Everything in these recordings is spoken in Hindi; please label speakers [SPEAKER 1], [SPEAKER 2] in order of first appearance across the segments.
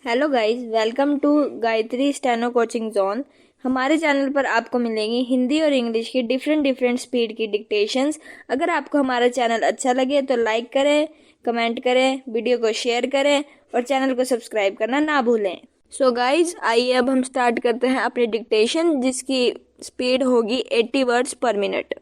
[SPEAKER 1] Hello guys, welcome to Gayatri steno coaching zone. हमारे चैनल पर आपको मिलेंगी हिंदी और इंग्लिश की डिफरेंट स्पीड की डिक्टेशंस। अगर आपको हमारा चैनल अच्छा लगे तो लाइक करें, कमेंट करें, वीडियो को शेयर करें और चैनल को सब्सक्राइब करना ना भूलें। सो गाइस, आइए अब हम स्टार्ट करते हैं अपनी डिक्टेशन, जिसकी स्पीड होगी 80 वर्ड्स पर मिनट।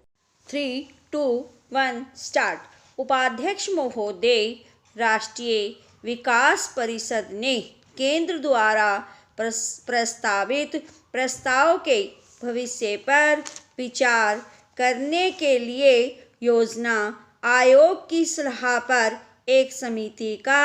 [SPEAKER 2] 3, 2, 1 स्टार्ट। उपाध्यक्ष महोदय, राष्ट्रीय विकास परिषद ने केंद्र द्वारा प्रस्तावित प्रस्ताव के भविष्य पर विचार करने के लिए योजना आयोग की सलाह पर एक समिति का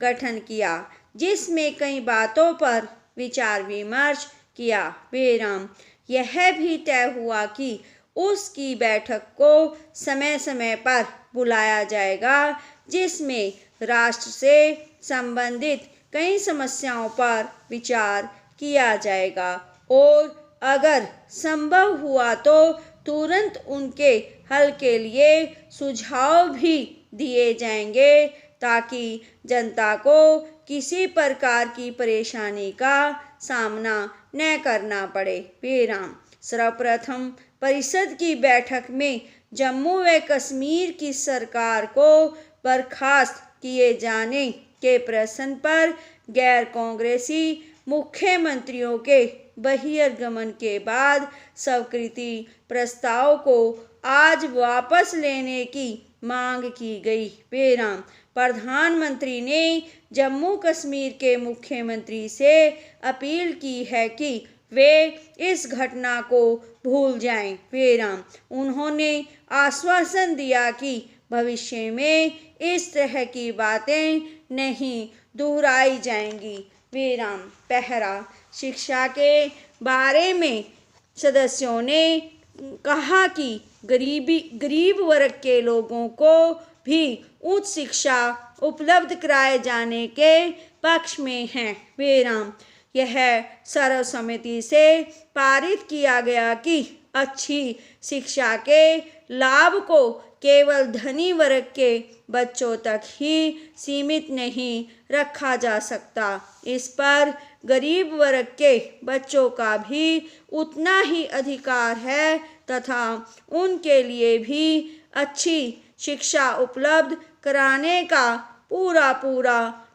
[SPEAKER 2] गठन किया, जिसमें कई बातों पर विचार विमर्श किया। बेराम यह भी तय हुआ कि उसकी बैठक को समय समय पर बुलाया जाएगा, जिसमें राष्ट्र से संबंधित कई समस्याओं पर विचार किया जाएगा और अगर संभव हुआ तो तुरंत उनके हल के लिए सुझाव भी दिए जाएंगे, ताकि जनता को किसी प्रकार की परेशानी का सामना न करना पड़े। विराम सर्वप्रथम परिषद की बैठक में जम्मू व कश्मीर की सरकार को बर्खास्त किए जाने के प्रश्न पर गैर कांग्रेसी मुख्यमंत्रियों के बहिर्गमन के बाद स्वीकृति प्रस्ताव को आज वापस लेने की मांग की गई। बेराम प्रधानमंत्री ने जम्मू कश्मीर के मुख्यमंत्री से अपील की है कि वे इस घटना को भूल जाएं। बेराम उन्होंने आश्वासन दिया कि भविष्य में इस तरह की बातें नहीं दोहराई जाएंगी। बेराम पहला शिक्षा के बारे में सदस्यों ने कहा कि गरीब वर्ग के लोगों को भी उच्च शिक्षा उपलब्ध कराए जाने के पक्ष में हैं। बेराम यह सर्वसम्मति से पारित किया गया कि अच्छी शिक्षा के लाभ को केवल धनी वर्ग के बच्चों तक ही सीमित नहीं रखा जा सकता। इस पर गरीब वर्ग के बच्चों का भी उतना ही अधिकार है तथा उनके लिए भी अच्छी शिक्षा उपलब्ध कराने का पूरा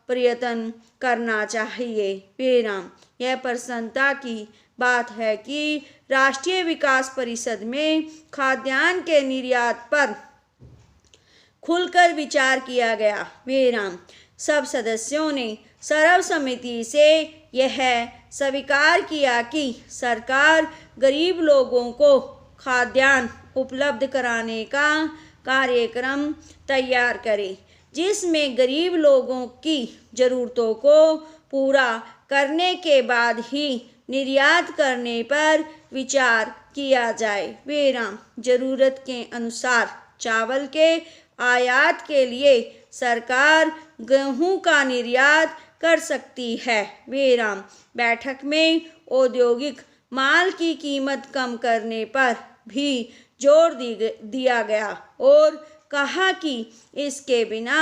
[SPEAKER 2] प्रयत्न करना चाहिए। बेराम यह प्रसन्नता की बात है कि राष्ट्रीय विकास परिषद में खाद्यान्न के निर्यात पर खुलकर विचार किया गया। बेराम सब सदस्यों ने सर्वसम्मति से यह स्वीकार किया कि सरकार गरीब लोगों को खाद्यान्न उपलब्ध कराने का कार्यक्रम तैयार करे, जिसमें गरीब लोगों की ज़रूरतों को पूरा करने के बाद ही निर्यात करने पर विचार किया जाए। बेराम ज़रूरत के अनुसार चावल के आयात के लिए सरकार गेहूं का निर्यात कर सकती है। बेराम बैठक में औद्योगिक माल की कीमत कम करने पर भी जोर दिया गया और कहा कि इसके बिना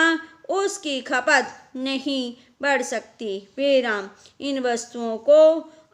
[SPEAKER 2] उसकी खपत नहीं बढ़ सकती। बेराम इन वस्तुओं को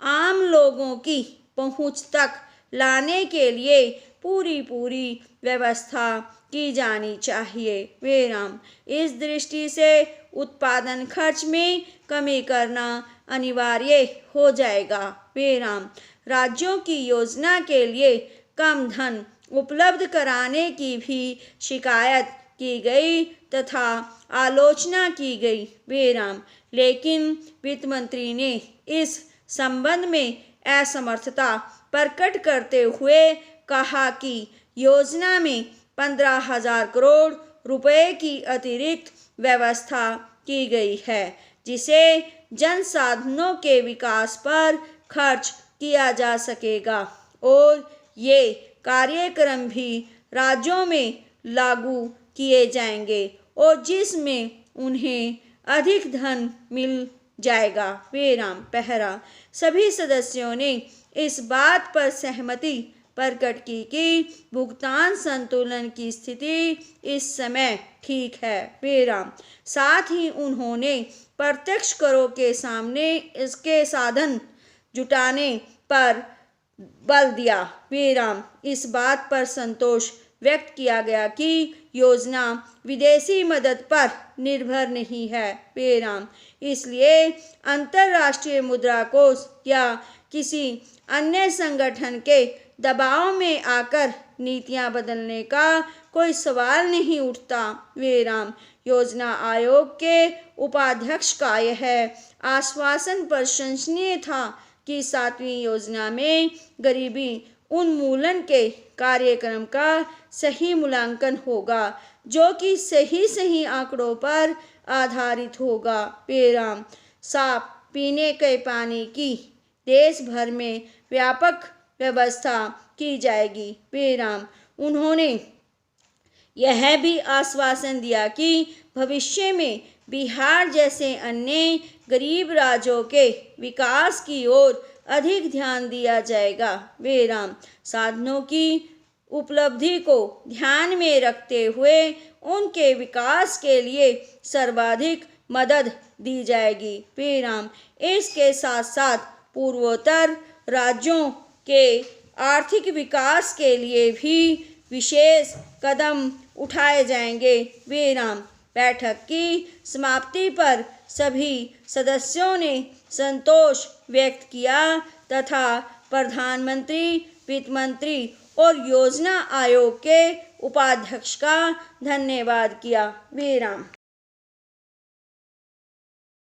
[SPEAKER 2] आम लोगों की पहुंच तक लाने के लिए पूरी व्यवस्था की जानी चाहिए। बेराम इस दृष्टि से उत्पादन खर्च में कमी करना अनिवार्य हो जाएगा। बेराम राज्यों की योजना के लिए कम धन उपलब्ध कराने की भी शिकायत की गई तथा आलोचना की गई। बेराम लेकिन वित्त मंत्री ने इस संबंध में असमर्थता प्रकट करते हुए कहा कि योजना में 15,000 करोड़ रुपए की अतिरिक्त व्यवस्था की गई है, जिसे जनसाधनों के विकास पर खर्च किया जा सकेगा और ये कार्यक्रम भी राज्यों में लागू किए जाएंगे और जिसमें उन्हें अधिक धन मिल जाएगा। बेराम पहरा सभी सदस्यों ने इस बात पर सहमति प्रकट की कि भुगतान संतुलन की स्थिति इस समय ठीक है। विराम। साथ ही उन्होंने प्रत्यक्ष करों के सामने इसके साधन जुटाने पर बल दिया। विराम। इस बात पर संतोष व्यक्त किया गया कि योजना विदेशी मदद पर निर्भर नहीं है। विराम। इसलिए अंतर्राष्ट्रीय मुद्रा कोष या किसी अन्य संगठन के दबाव में आकर नीतियां बदलने का कोई सवाल नहीं उठता। विराम। योजना आयोग के उपाध्यक्ष का यह आश्वासन प्रशंसनीय था कि 7वीं योजना में गरीबी उन्मूलन के कार्यक्रम का सही मूल्यांकन होगा, जो कि सही आंकड़ों पर आधारित होगा। विराम। साफ पीने के पानी की देश भर में व्यापक व्यवस्था की जाएगी। विराम। उन्होंने यह भी आश्वासन दिया कि भविष्य में बिहार जैसे अन्य गरीब राज्यों के विकास की ओर अधिक ध्यान दिया जाएगा। विराम। साधनों की उपलब्धि को ध्यान में रखते हुए उनके विकास के लिए सर्वाधिक मदद दी जाएगी। विराम। इसके साथ साथ पूर्वोत्तर राज्यों के आर्थिक विकास के लिए भी विशेष कदम उठाए जाएंगे। विराम। बैठक की समाप्ति पर सभी सदस्यों ने संतोष व्यक्त किया तथा प्रधानमंत्री, वित्त मंत्री और योजना आयोग के उपाध्यक्ष का धन्यवाद किया। विराम।